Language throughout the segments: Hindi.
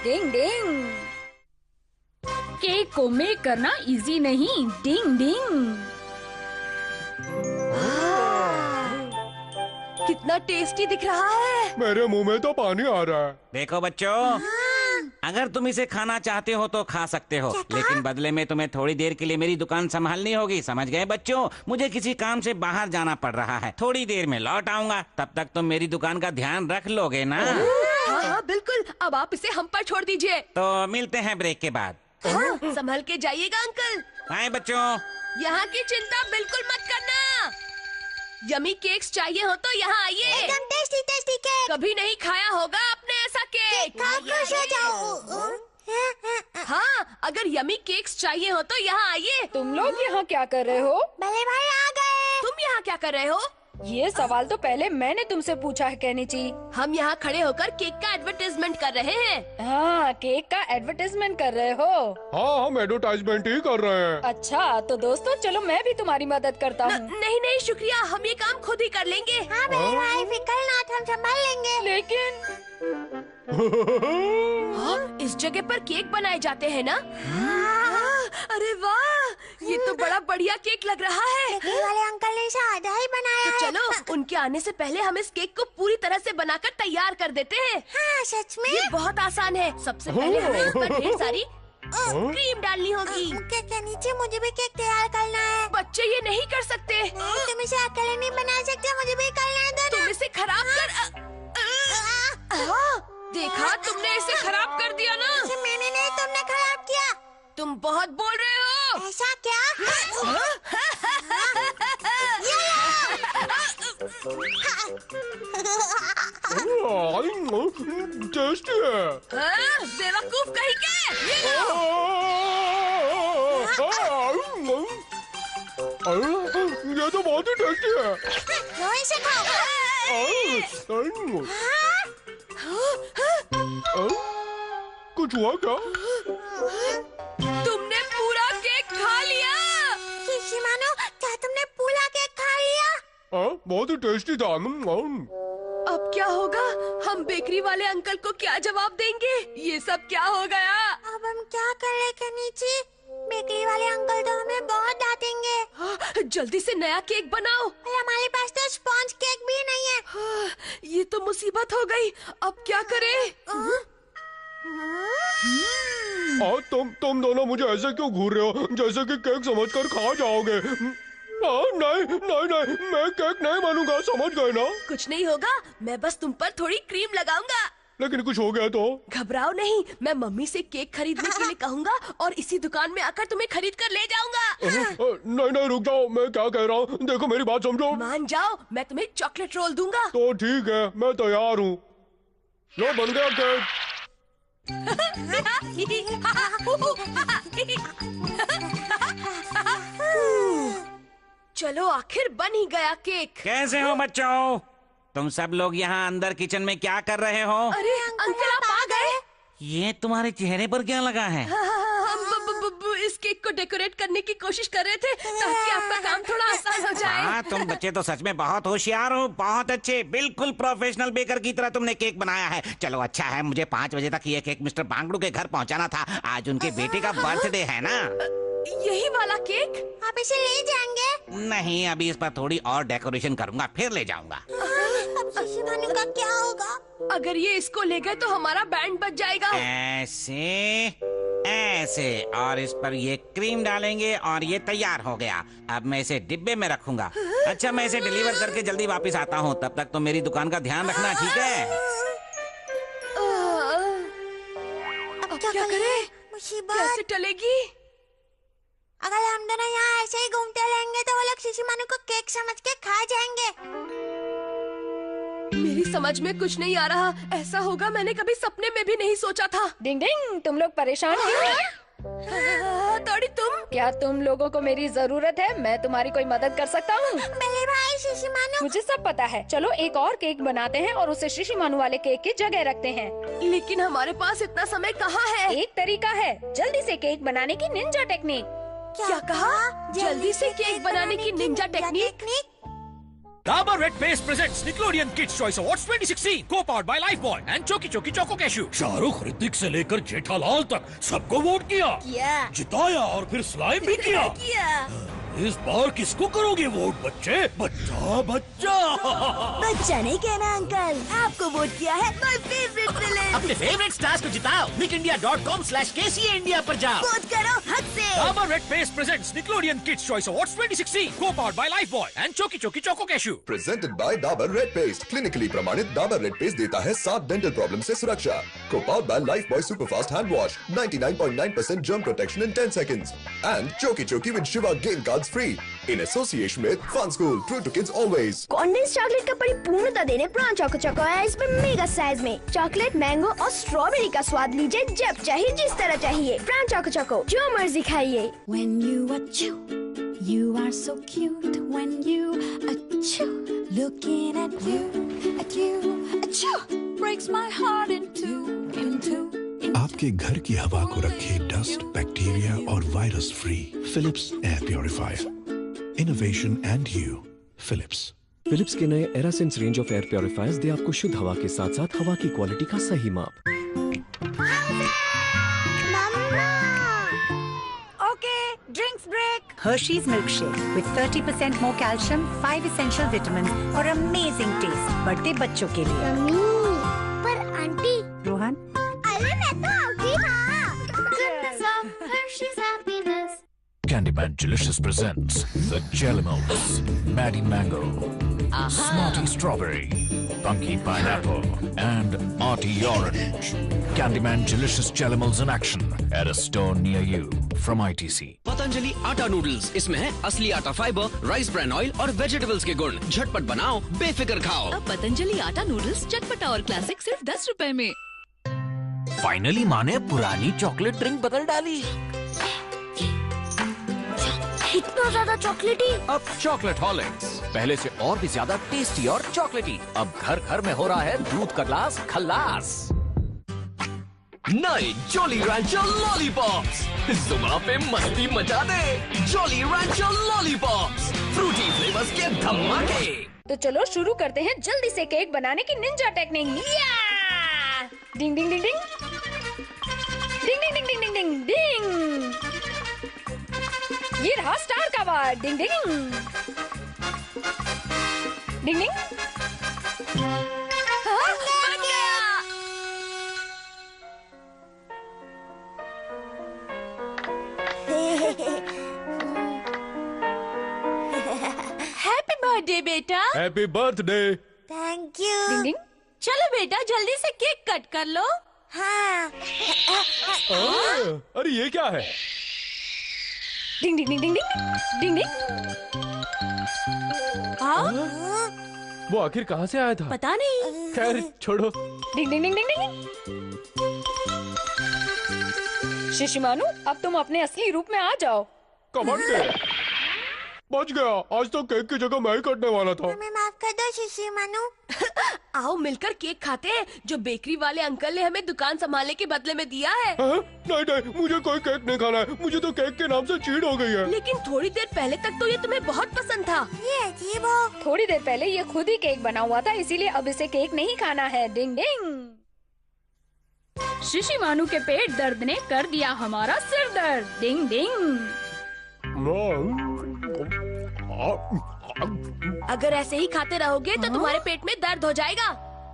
डिंग डिंग। केक को मेक करना इजी नहीं, डिंग डिंग। कितना टेस्टी दिख रहा है। मेरे मुंह में तो पानी आ रहा है। देखो बच्चों, अगर तुम इसे खाना चाहते हो तो खा सकते हो, लेकिन बदले में तुम्हें थोड़ी देर के लिए मेरी दुकान संभालनी होगी, समझ गए बच्चों? मुझे किसी काम से बाहर जाना पड़ रहा है, थोड़ी देर में लौट आऊंगा। तब तक तुम मेरी दुकान का ध्यान रख लोगे ना? हाँ हाँ बिल्कुल, अब आप इसे हम पर छोड़ दीजिए। तो मिलते हैं ब्रेक के बाद। हाँ, संभल के जाइएगा अंकल। बाय बच्चों। यहाँ की चिंता बिल्कुल मत करना। यमी केक्स चाहिए हो तो यहाँ आइए। एकदम टेस्टी टेस्टी केक। कभी नहीं खाया होगा आपने ऐसा केक। खुश हो जाओ। हाँ, अगर यमी केक्स चाहिए हो तो यहाँ आइए। तुम लोग यहाँ क्या कर रहे हो? बल्ले भाई आ गए। तुम यहाँ क्या कर रहे हो? ये सवाल तो पहले मैंने तुमसे पूछा है केनिची। हम यहाँ खड़े होकर केक का एडवर्टाइजमेंट कर रहे हैं। हाँ, केक का एडवर्टाइजमेंट कर रहे हो? हाँ, हम एडवर्टाइजमेंट ही कर रहे हैं। अच्छा, तो दोस्तों चलो मैं भी तुम्हारी मदद करता हूँ। नहीं नहीं शुक्रिया, हम ये काम खुद ही कर लेंगे। हाँ बल्ले भाई, फिकर ना, हम संभाल लेंगे। लेकिन हाँ, इस जगह पर केक बनाए जाते हैं ना? अरे वाह, ये तो बड़ा बढ़िया केक लग रहा है। केक वाले अंकल ने इसे आधा ही बनाया तो है। चलो, उनके आने से पहले हम इस केक को पूरी तरह से बनाकर तैयार कर देते हैं। हाँ सच में। ये बहुत आसान है। सबसे पहले हमें इस पर ढेर सारी क्रीम डालनी होगी। केक के नीचे मुझे भी केक तैयार करना है। बच्चे ये नहीं कर सकते। तुम इसे अकेले नहीं बना सकते, मुझे भी करना दो तुम ना। इसे खराब कर हाँ, देखा, तुमने इसे खराब कर दिया ना। इसे मैंने नहीं, तुमने खराब किया। तुम बहुत बोल रहे हो। ऐसा क्या? टेस्टी है। हाँ, बेवकूफ कहीं के। ये लो। ये तो बहुत ही टेस्टी है। लो इसे खाओ। कुछ हुआ क्या? तुमने पूरा केक खा लिया। शिशिमानो, क्या तुमने पूरा केक खा लिया? बहुत ही टेस्टी था। अब क्या होगा? हम बेकरी वाले अंकल को क्या जवाब देंगे? ये सब क्या हो गया? अब हम क्या करें केनिची? बेकरी वाले अंकल तो हमें बहुत डांटेंगे। हाँ, जल्दी से नया केक बनाओ। और हमारे पास तो स्पॉन्ज केक भी नहीं है। हाँ, ये तो मुसीबत हो गई। अब क्या करें? तुम दोनों मुझे ऐसे क्यों घूर रहे हो, जैसे कि केक समझकर खा जाओगे? नहीं नहीं नहीं, मैं केक नहीं बनूंगा, समझ गए ना? कुछ नहीं होगा, मैं बस तुम पर थोड़ी क्रीम लगाऊंगा। लेकिन कुछ हो गया तो? घबराओ नहीं, मैं मम्मी से केक खरीदने के लिए कहूँगा और इसी दुकान में आकर तुम्हें खरीद कर ले जाऊंगा। नहीं नहीं, रुक जाओ, मैं क्या कह रहा हूँ, देखो मेरी बात समझो। मान जाओ, मैं तुम्हें चॉकलेट रोल दूंगा। तो ठीक है, मैं तैयार हूँ। लो, बन गया केक। चलो, आखिर बन ही गया केक। कैसे हो बच्चों? तुम सब लोग यहाँ अंदर किचन में क्या कर रहे हो? अरे अंकल, आप आ गए। ये तुम्हारे चेहरे पर क्या लगा है? हम इस केक को डेकोरेट करने की कोशिश कर रहे थे ताकि आपका काम थोड़ा आसान हो जाए। हाँ, तुम बच्चे तो सच में बहुत होशियार हो, बहुत अच्छे, बिल्कुल प्रोफेशनल बेकर की तरह तुमने केक बनाया है। चलो अच्छा है, मुझे 5 बजे तक ये केक मिस्टर बांगड़ू के घर पहुँचाना था। आज उनके बेटे का बर्थडे है ना। यही वाला केक? आप इसे ले जाएंगे? नहीं, अभी इस पर थोड़ी और डेकोरेशन करूंगा, फिर ले जाऊंगा। अब शिशिमानो का क्या होगा? अगर ये इसको ले गए तो हमारा बैंड बच जाएगा। ऐसे ऐसे, और इस पर ये क्रीम डालेंगे और ये तैयार हो गया। अब मैं इसे डिब्बे में रखूंगा। अच्छा, मैं इसे डिलीवर करके जल्दी वापस आता हूँ, तब तक तो मेरी दुकान का ध्यान रखना, ठीक है? अब क्या करें? मुसीबत। कैसे टलेगी? अगर हम दोनों यहाँ ऐसे ही घूमते रहेंगे तो वो लोग शिशिमानो को केक समझ के खा जाएंगे। मेरी समझ में कुछ नहीं आ रहा। ऐसा होगा मैंने कभी सपने में भी नहीं सोचा था। डिंग डिंग, तुम लोग परेशान क्यों हैं? तोड़ी, तुम? क्या तुम लोगों को मेरी जरूरत है? मैं तुम्हारी कोई मदद कर सकता हूँ? बल्ले भाई, शिशिमानो। मुझे सब पता है। चलो एक और केक बनाते हैं और उसे शिशिमानु वाले केक की जगह रखते हैं। लेकिन हमारे पास इतना समय कहाँ है? एक तरीका है, जल्दी से केक बनाने की निंजा टेक्निक। क्या कहा? जल्दी से केक बनाने की Ninja technique? Dabur Red Paste presents Nickelodeon Kids Choice Awards 2016, co-powered by Lifebuoy and Choki Choki Choco Cashew. Shahrukh, Hrithik से लेकर जेठालाल तक सबको वोट किया, जिताया और फिर स्लाइम भी किया। इस बार किसको करोगे वोट बच्चे? बच्चा बच्चा बच्चा नहीं कहना अंकल, आपको वोट किया है माय फेवरेट विलेन। अपने फेवरेट स्टार्स को जिताओ। nicindia.com/KCA पर जाओ। वोट करो हक से। Dabur Red Paste presents Nickelodeon Kids Choice Awards 2016, co-powered by Lifebuoy and Choki Choki Choco Cashew. Presented by Dabur Red Paste. Clinically प्रमाणित Dabur Red Paste देता है 7 डेंटल प्रॉब्लम से सुरक्षा। Co-powered by Lifebuoy Superfast Hand Wash, 99.9% germ protection in 10 seconds. And Choki Choki with Shiva game cards free in association with Fun School. True to kids always. Condense chocolate का परिपूर्णता देने ब्राउन चोको चोको है इसमें मेगा साइज में। चॉकलेट, मैंगो और स्ट्रॉबेरी का स्वाद लीजिए जब चाहिए जिस तरह चाहिए। ब्राउन चोको चोको, जो मर्जी खाइए। When you chew, you are so cute. When you chew, looking at you, chew breaks my heart in two. आपके घर की हवा को रखे डस्ट, बैक्टीरिया और virus free. Philips air purifier, innovation and you. Philips के नए AeraSense range of air purifiers दे आपको शुद्ध हवा के साथ साथ हवा की क्वालिटी का सही माप। Okay, drinks break. Hershey's milkshake with 30% more calcium, 5 essential vitamins और amazing taste. बढ़ते बच्चों के लिए। पर आंटी, रोहन, अरे मैं तो आउटी था। Goodness of Hershey's happiness. Candyman Delicious presents the Jellimals, Maddie Mango, Smarty Strawberry, Funky Pineapple, and Arty Orange. Candyman Delicious Jellimals in action at a store near you from ITC. Patanjali आटा नूडल्स, इसमें है असली आटा फाइबर, राइस ब्रान ऑयल और वेजिटेबल्स के गुण। झटपट बनाओ, बेफिक्र खाओ। अब पतंजलि आटा नूडल्स चटपटा और क्लासिक सिर्फ 10 रुपए में। फाइनली माँ ने पुरानी चॉकलेट ड्रिंक बदल डाली। इतना ज्यादा चॉकलेटी। अब चॉकलेट हॉलिक्स पहले से और भी ज्यादा टेस्टी और चॉकलेटी। अब घर घर में हो रहा है दूध का ग्लास खल्लास। नए जॉली रैंचर लॉलीपॉप्स, जुमा पे मस्ती मचा दे। Jolly Rancher lollipops, Frooti flavours के धमाके। तो चलो शुरू करते हैं जल्दी से केक बनाने की निंजा टेक्निक। डिंग डिंग डिंग डिंग डिंग डिंग डिंग डिंग डिंग डिंग। ये रहा स्टार का वार। डिंग डिंग डिंग डिंग। बन गया। हैप्पी बर्थडे बेटा। Happy birthday. Thank you. डिंग डिंग। चलो बेटा जल्दी से केक कट कर लो। हाँ। अरे ये क्या है? डिंग डिंग डिंग डिंग डिंग डिंग डिंग। वो आखिर कहाँ से आया था? पता नहीं। खैर छोड़ो। डिंग डिंग डिंग डिंग डिंग। शिशिमानु, अब तुम अपने असली रूप में आ जाओ। कमांडर बच गया। आज तो केक की जगह मैं ही कटने वाला था। हमें माफ कर दो शिशी मानू। आओ मिलकर केक खाते हैं जो बेकरी वाले अंकल ने हमें दुकान संभालने के बदले में दिया है। नहीं नहीं, मुझे कोई केक नहीं खाना है। मुझे तो केक के नाम से चीड़ हो गई है। लेकिन थोड़ी देर पहले तक तो ये तुम्हें बहुत पसंद था। ये अजीब हो। थोड़ी देर पहले ये खुद ही केक बना हुआ था, इसीलिए अब इसे केक नहीं खाना है। डिंग डिंग। शिशिमानु के पेट दर्द ने कर दिया हमारा सिर दर्द। डिंग डिंग। अगर ऐसे ही खाते रहोगे तो तुम्हारे पेट में दर्द हो जाएगा।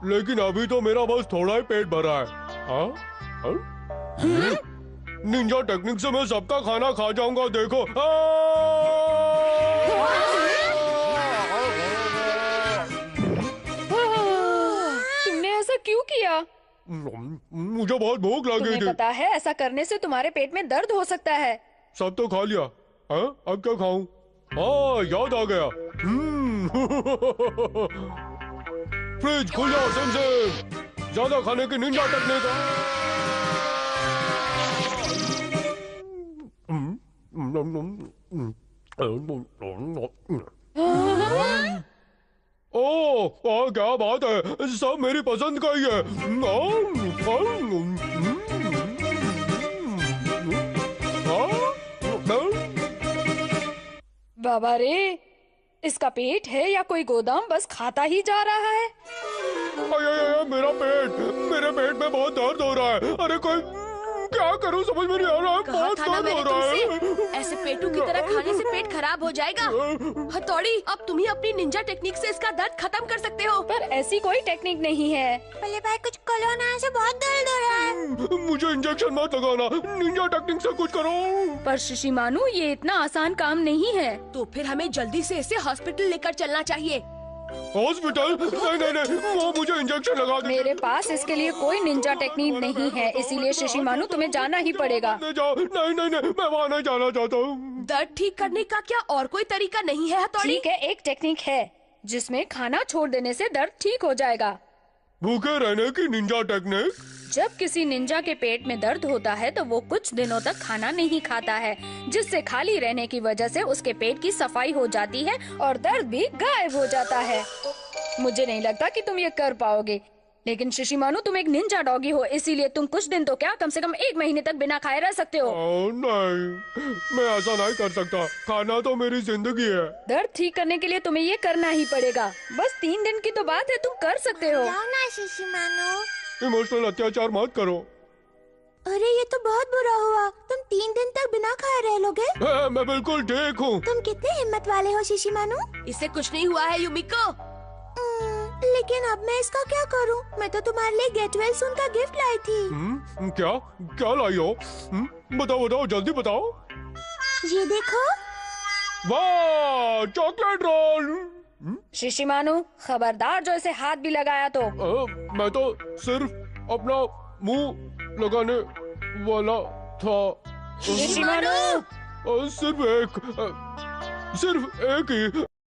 लेकिन अभी तो मेरा बस थोड़ा ही पेट भरा है। निंजा टेक्निक से मैं सबका खाना खा जाऊंगा। देखो। तुमने ऐसा क्यों किया? मुझे बहुत भूख लगी तुम्हें थी। पता है ऐसा करने से तुम्हारे पेट में दर्द हो सकता है। सब तो खा लिया। अब क्या खाऊं? याद आ गया। फ्रिज खुल जाओ सिम। ज्यादा खाने की निंजा टेक्निक। क्या बात है, सब मेरी पसंद का ही है। बाबा रे, इसका पेट है या कोई गोदाम बस खाता ही जा रहा है? मेरा पेट, मेरे पेट में बहुत दर्द हो रहा है। अरे कोई क्या करूं समझ में नहीं आ रहा है। कहा बहुत था ना दर्द मैंने हो रहा है। तुमसे, ऐसे पेटू की तरह खाने से पेट खराब हो जाएगा। हथौड़ी, अब तुम ही अपनी निंजा टेक्निक से इसका दर्द खत्म कर सकते हो। पर ऐसी कोई टेक्निक नहीं है। बल्ले भाई कुछ करो ना, ऐसे बहुत दर्द हो रहा है। मुझे इंजेक्शन मत लगाना, निंजा टेक्निक से कुछ करो। पर शिशिमानु, ये इतना आसान काम नहीं है। तो फिर हमें जल्दी से इसे हॉस्पिटल लेकर चलना चाहिए। हॉस्पिटल? नहीं, वो मुझे इंजेक्शन लगा दे। मेरे पास इसके लिए कोई निंजा टेक्निक नहीं है, इसीलिए शिशिमानु तुम्हें जाना ही पड़ेगा। नहीं, मैं वहाँ नहीं जाना चाहता हूँ। दर्द ठीक करने का क्या और कोई तरीका नहीं है हथौड़ी? ठीक है, एक टेक्निक है जिसमें खाना छोड़ देने से दर्द ठीक हो जाएगा। भूखे रहने की निंजा टेक्निक? जब किसी निंजा के पेट में दर्द होता है तो वो कुछ दिनों तक खाना नहीं खाता है, जिससे खाली रहने की वजह से उसके पेट की सफाई हो जाती है और दर्द भी गायब हो जाता है। मुझे नहीं लगता कि तुम ये कर पाओगे, लेकिन शिशिमानु तुम एक निंजा डॉगी हो, इसीलिए तुम कुछ दिन तो क्या कम से कम 1 महीने तक बिना खाए रह सकते हो। नहीं, मैं ऐसा नहीं कर सकता। खाना तो मेरी जिंदगी है। दर्द ठीक करने के लिए तुम्हें ये करना ही पड़ेगा। बस 3 दिन की तो बात है, तुम कर सकते हो। जाओ ना शिशिमानु। इमोशनल अत्याचार मत करो। अरे ये तो बहुत बुरा हुआ। तुम 3 दिन तक बिना खाए रह लोगे? मैं बिल्कुल ठीक हूँ। तुम कितने हिम्मत वाले हो शिशिमानु। इससे कुछ नहीं हुआ है युमिको। लेकिन अब मैं इसका क्या करूं? मैं तो तुम्हारे लिए गेट वेल सून का गिफ्ट लाई थी। क्या लाई हो? बताओ जल्दी बताओ। ये देखो। वाह, चॉकलेट रोल। शिशिमानु, खबरदार जो इसे हाथ भी लगाया तो। मैं तो सिर्फ अपना मुंह लगाने वाला था। शिशिमानु, सिर्फ एक ही।